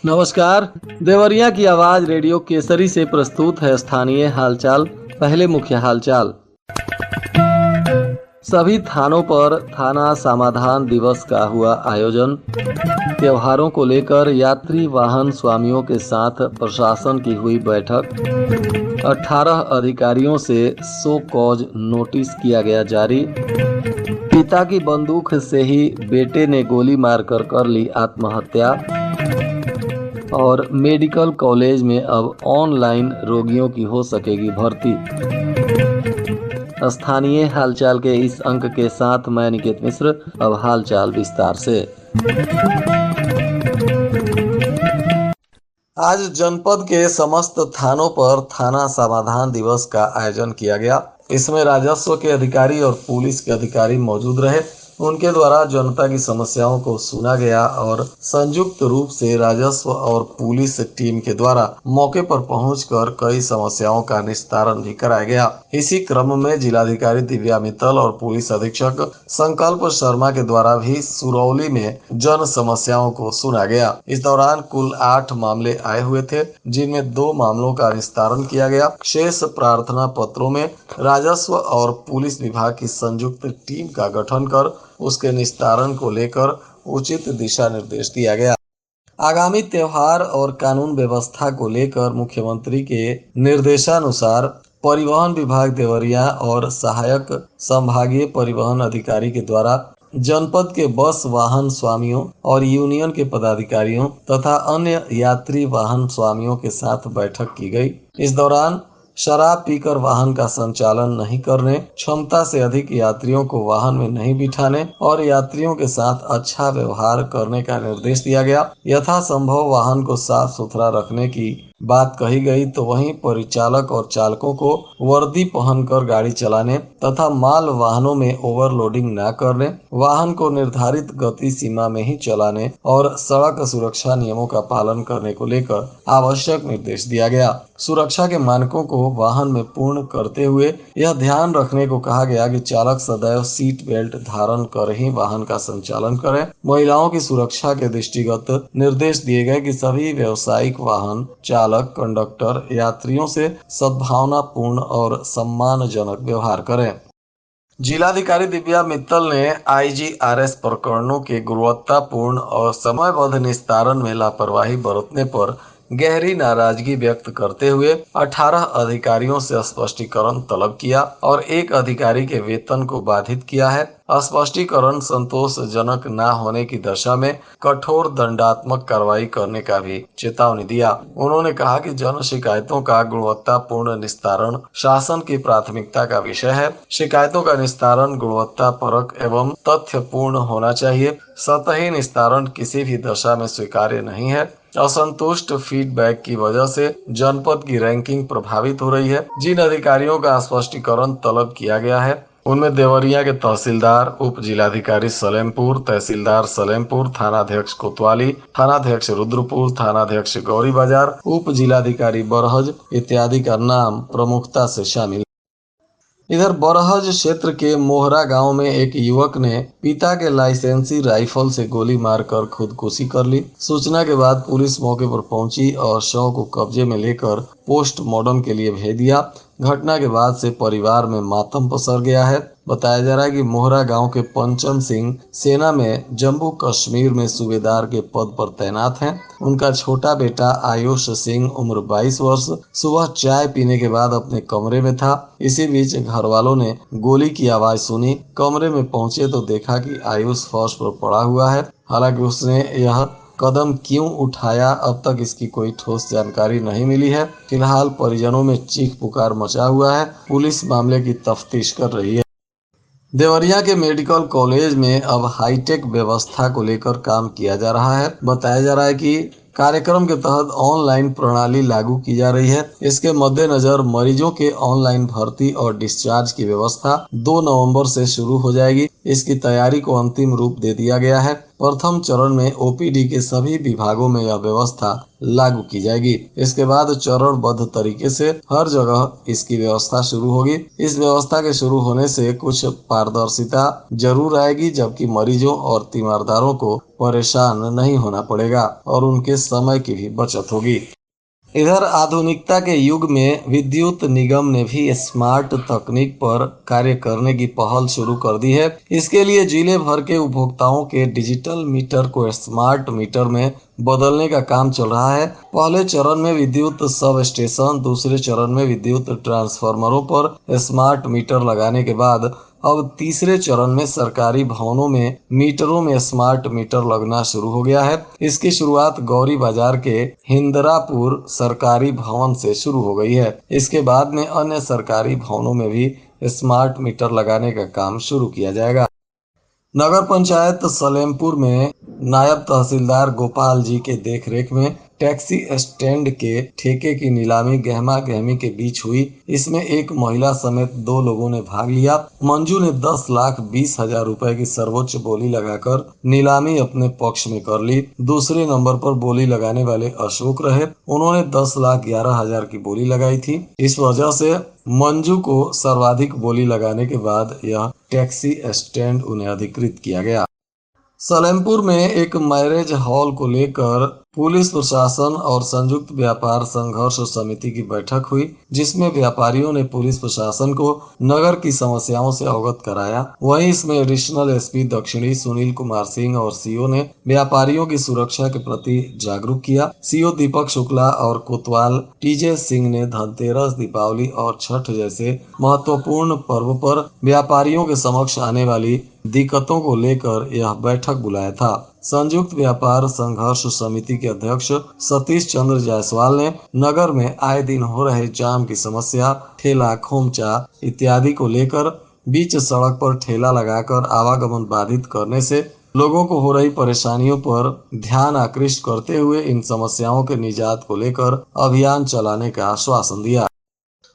नमस्कार। देवरिया की आवाज रेडियो केसरी से प्रस्तुत है स्थानीय हालचाल। पहले मुख्य हालचाल। सभी थानों पर थाना समाधान दिवस का हुआ आयोजन। त्योहारों को लेकर यात्री वाहन स्वामियों के साथ प्रशासन की हुई बैठक। 18 अधिकारियों से सो कॉज नोटिस किया गया जारी। पिता की बंदूक से ही बेटे ने गोली मारकर कर ली आत्महत्या। और मेडिकल कॉलेज में अब ऑनलाइन रोगियों की हो सकेगी भर्ती। स्थानीय हालचाल के इस अंक के साथ मैं निकेत मिश्र। अब हालचाल विस्तार से। आज जनपद के समस्त थानों पर थाना समाधान दिवस का आयोजन किया गया। इसमें राजस्व के अधिकारी और पुलिस के अधिकारी मौजूद रहे। उनके द्वारा जनता की समस्याओं को सुना गया और संयुक्त रूप से राजस्व और पुलिस टीम के द्वारा मौके पर पहुंचकर कई समस्याओं का निस्तारण भी कराया गया। इसी क्रम में जिलाधिकारी दिव्या मित्तल और पुलिस अधीक्षक संकल्प शर्मा के द्वारा भी सुरौली में जन समस्याओं को सुना गया। इस दौरान कुल 8 मामले आए हुए थे, जिनमें 2 मामलों का निस्तारण किया गया। शेष प्रार्थना पत्रों में राजस्व और पुलिस विभाग की संयुक्त टीम का गठन कर उसके निस्तारण को लेकर उचित दिशा निर्देश दिया गया। आगामी त्योहार और कानून व्यवस्था को लेकर मुख्यमंत्री के निर्देशानुसार परिवहन विभाग देवरिया और सहायक संभागीय परिवहन अधिकारी के द्वारा जनपद के बस वाहन स्वामियों और यूनियन के पदाधिकारियों तथा अन्य यात्री वाहन स्वामियों के साथ बैठक की गई। इस दौरान शराब पीकर वाहन का संचालन नहीं करने, क्षमता से अधिक यात्रियों को वाहन में नहीं बिठाने और यात्रियों के साथ अच्छा व्यवहार करने का निर्देश दिया गया। यथासंभव वाहन को साफ सुथरा रखने की बात कही गई, तो वहीं परिचालक और चालकों को वर्दी पहनकर गाड़ी चलाने तथा माल वाहनों में ओवरलोडिंग न करने, वाहन को निर्धारित गति सीमा में ही चलाने और सड़क सुरक्षा नियमों का पालन करने को लेकर आवश्यक निर्देश दिया गया। सुरक्षा के मानकों को वाहन में पूर्ण करते हुए यह ध्यान रखने को कहा गया कि चालक सदैव सीट बेल्ट धारण कर ही वाहन का संचालन करें। महिलाओं की सुरक्षा के दृष्टिगत निर्देश दिए गए कि सभी व्यावसायिक वाहन चालक कंडक्टर यात्रियों से सद्भावनापूर्ण और सम्मानजनक व्यवहार करें। जिलाधिकारी दिव्या मित्तल ने IGRS प्रकरणों के गुणवत्तापूर्ण और समयबद्ध निस्तारण में लापरवाही बरतने पर गहरी नाराजगी व्यक्त करते हुए 18 अधिकारियों से स्पष्टीकरण तलब किया और एक अधिकारी के वेतन को बाधित किया है। स्पष्टीकरण संतोषजनक न होने की दशा में कठोर दंडात्मक कार्रवाई करने का भी चेतावनी दिया। उन्होंने कहा कि जन शिकायतों का गुणवत्तापूर्ण निस्तारण शासन की प्राथमिकता का विषय है। शिकायतों का निस्तारण गुणवत्तापरक एवं तथ्यपूर्ण होना चाहिए। सतही निस्तारण किसी भी दशा में स्वीकार्य नहीं है। असंतुष्ट फीडबैक की वजह से जनपद की रैंकिंग प्रभावित हो रही है। जिन अधिकारियों का स्पष्टीकरण तलब किया गया है उनमें देवरिया के तहसीलदार, उप जिलाधिकारी सलेमपुर, तहसीलदार सलेमपुर, थानाध्यक्ष कोतवाली, थानाध्यक्ष रुद्रपुर, थानाध्यक्ष गौरी बाजार, उप जिलाधिकारी बरहज इत्यादि का नाम प्रमुखता से शामिल। इधर बरहज क्षेत्र के मोहरा गांव में एक युवक ने पिता के लाइसेंसी राइफल से गोली मारकर खुदकुशी कर ली। सूचना के बाद पुलिस मौके पर पहुंची और शव को कब्जे में लेकर पोस्टमार्टम के लिए भेज दिया। घटना के बाद से परिवार में मातम पसर गया है। बताया जा रहा है कि मोहरा गांव के पंचम सिंह सेना में जम्मू कश्मीर में सूबेदार के पद पर तैनात हैं। उनका छोटा बेटा आयुष सिंह उम्र 22 वर्ष सुबह चाय पीने के बाद अपने कमरे में था। इसी बीच घर वालों ने गोली की आवाज सुनी। कमरे में पहुंचे तो देखा कि आयुष फर्श पर पड़ा हुआ है। हालांकि उसने यह कदम क्यों उठाया, अब तक इसकी कोई ठोस जानकारी नहीं मिली है। फिलहाल परिजनों में चीख पुकार मचा हुआ है। पुलिस मामले की तफ्तीश कर रही है। देवरिया के मेडिकल कॉलेज में अब हाईटेक व्यवस्था को लेकर काम किया जा रहा है। बताया जा रहा है कि कार्यक्रम के तहत ऑनलाइन प्रणाली लागू की जा रही है। इसके मद्देनजर मरीजों के ऑनलाइन भर्ती और डिस्चार्ज की व्यवस्था 2 नवंबर से शुरू हो जाएगी। इसकी तैयारी को अंतिम रूप दे दिया गया है। प्रथम चरण में ओपीडी के सभी विभागों में यह व्यवस्था लागू की जाएगी। इसके बाद चरणबद्ध तरीके से हर जगह इसकी व्यवस्था शुरू होगी। इस व्यवस्था के शुरू होने से कुछ पारदर्शिता जरूर आएगी, जबकि मरीजों और तीमारदारों को परेशान नहीं होना पड़ेगा और उनके समय की भी बचत होगी। इधर आधुनिकता के युग में विद्युत निगम ने भी स्मार्ट तकनीक पर कार्य करने की पहल शुरू कर दी है। इसके लिए जिले भर के उपभोक्ताओं के डिजिटल मीटर को स्मार्ट मीटर में बदलने का काम चल रहा है। पहले चरण में विद्युत सब स्टेशन, दूसरे चरण में विद्युत ट्रांसफार्मरों पर स्मार्ट मीटर लगाने के बाद अब तीसरे चरण में सरकारी भवनों में मीटरों में स्मार्ट मीटर लगना शुरू हो गया है। इसकी शुरुआत गौरी बाजार के हिंदरापुर सरकारी भवन से शुरू हो गई है। इसके बाद में अन्य सरकारी भवनों में भी स्मार्ट मीटर लगाने का काम शुरू किया जाएगा। नगर पंचायत सलेमपुर में नायब तहसीलदार गोपाल जी के देखरेख में टैक्सी स्टैंड के ठेके की नीलामी गहमा गहमी के बीच हुई। इसमें एक महिला समेत 2 लोगों ने भाग लिया। मंजू ने 10,20,000 रुपए की सर्वोच्च बोली लगाकर नीलामी अपने पक्ष में कर ली। दूसरे नंबर पर बोली लगाने वाले अशोक रहे। उन्होंने 10,11,000 की बोली लगाई थी। इस वजह से मंजू को सर्वाधिक बोली लगाने के बाद यह टैक्सी स्टैंड उन्हें अधिकृत किया गया। सलेमपुर में एक मैरिज हॉल को लेकर पुलिस प्रशासन और संयुक्त व्यापार संघर्ष समिति की बैठक हुई, जिसमें व्यापारियों ने पुलिस प्रशासन को नगर की समस्याओं से अवगत कराया। वहीं इसमें एडिशनल एसपी दक्षिणी सुनील कुमार सिंह और सीओ ने व्यापारियों की सुरक्षा के प्रति जागरूक किया। सीओ दीपक शुक्ला और कोतवाल टीजे सिंह ने धनतेरस, दीपावली और छठ जैसे महत्वपूर्ण पर्व पर व्यापारियों के समक्ष आने वाली दिक्कतों को लेकर यह बैठक बुलाया था। संयुक्त व्यापार संघर्ष समिति के अध्यक्ष सतीश चंद्र जायसवाल ने नगर में आए दिन हो रहे जाम की समस्या, ठेला, खोमचा इत्यादि को लेकर बीच सड़क पर ठेला लगाकर आवागमन बाधित करने से लोगों को हो रही परेशानियों पर ध्यान आकृष्ट करते हुए इन समस्याओं के निजात को लेकर अभियान चलाने का आश्वासन दिया।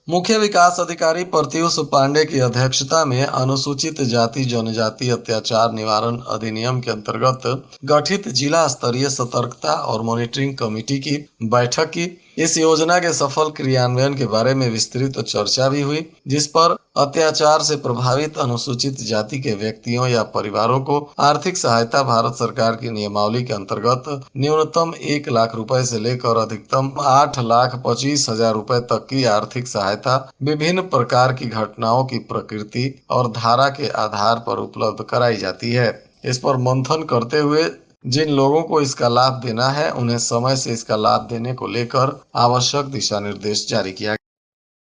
मुख्य विकास अधिकारी प्रत्युष पांडे की अध्यक्षता में अनुसूचित जाति जनजाति अत्याचार निवारण अधिनियम के अंतर्गत गठित जिला स्तरीय सतर्कता और मॉनिटरिंग कमेटी की बैठक की। इस योजना के सफल क्रियान्वयन के बारे में विस्तृत चर्चा भी हुई, जिस पर अत्याचार से प्रभावित अनुसूचित जाति के व्यक्तियों या परिवारों को आर्थिक सहायता भारत सरकार की नियमावली के अंतर्गत न्यूनतम 1 लाख रुपए से लेकर अधिकतम 8,25,000 रुपए तक की आर्थिक सहायता विभिन्न प्रकार की घटनाओं की प्रकृति और धारा के आधार पर उपलब्ध कराई जाती है। इस पर मंथन करते हुए जिन लोगों को इसका लाभ देना है, उन्हें समय से इसका लाभ देने को लेकर आवश्यक दिशा निर्देश जारी किया गया।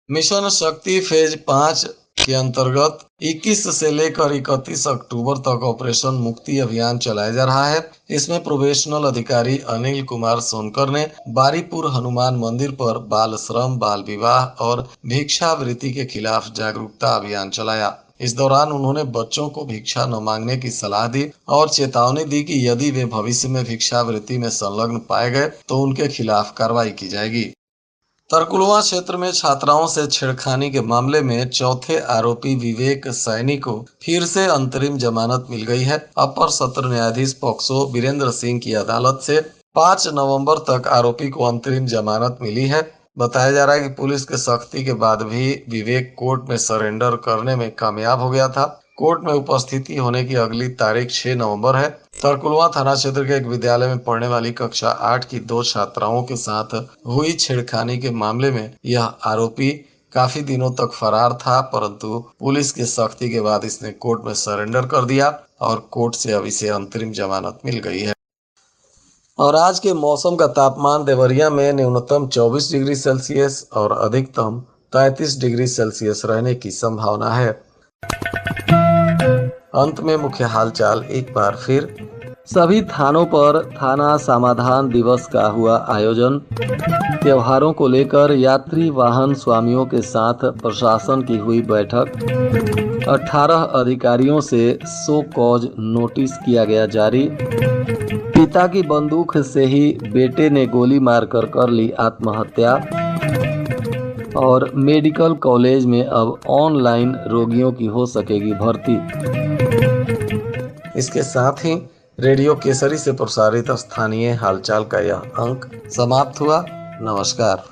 मिशन शक्ति फेज 5 के अंतर्गत 21 से लेकर 31 अक्टूबर तक ऑपरेशन मुक्ति अभियान चलाया जा रहा है। इसमें प्रोबेशनल अधिकारी अनिल कुमार सोनकर ने बारीपुर हनुमान मंदिर पर बाल श्रम, बाल विवाह और भिक्षावृत्ति के खिलाफ जागरूकता अभियान चलाया। इस दौरान उन्होंने बच्चों को भिक्षा न मांगने की सलाह दी और चेतावनी दी कि यदि वे भविष्य में भिक्षावृत्ति में संलग्न पाए गए तो उनके खिलाफ कार्रवाई की जाएगी। तरकुलवा क्षेत्र में छात्राओं से छेड़खानी के मामले में चौथे आरोपी विवेक सैनी को फिर से अंतरिम जमानत मिल गई है। अपर सत्र न्यायाधीश पॉक्सो वीरेंद्र सिंह की अदालत से 5 नवंबर तक आरोपी को अंतरिम जमानत मिली है। बताया जा रहा है कि पुलिस के सख्ती के बाद भी विवेक कोर्ट में सरेंडर करने में कामयाब हो गया था। कोर्ट में उपस्थिति होने की अगली तारीख 6 नवंबर है। तरकुलवा थाना क्षेत्र के एक विद्यालय में पढ़ने वाली कक्षा 8 की 2 छात्राओं के साथ हुई छेड़खानी के मामले में यह आरोपी काफी दिनों तक फरार था, परंतु पुलिस की सख्ती के बाद इसने कोर्ट में सरेंडर कर दिया और कोर्ट से अब इसे अंतरिम जमानत मिल गई है। और आज के मौसम का तापमान देवरिया में न्यूनतम 24 डिग्री सेल्सियस और अधिकतम 33 डिग्री सेल्सियस रहने की संभावना है। अंत में मुख्य हालचाल एक बार फिर। सभी थानों पर थाना समाधान दिवस का हुआ आयोजन। त्योहारों को लेकर यात्री वाहन स्वामियों के साथ प्रशासन की हुई बैठक। 18 अधिकारियों से शो कॉज नोटिस किया गया जारी। पिता की बंदूक से ही बेटे ने गोली मारकर कर ली आत्महत्या। और मेडिकल कॉलेज में अब ऑनलाइन रोगियों की हो सकेगी भर्ती। इसके साथ ही रेडियो केसरी से प्रसारित स्थानीय हालचाल का यह अंक समाप्त हुआ। नमस्कार।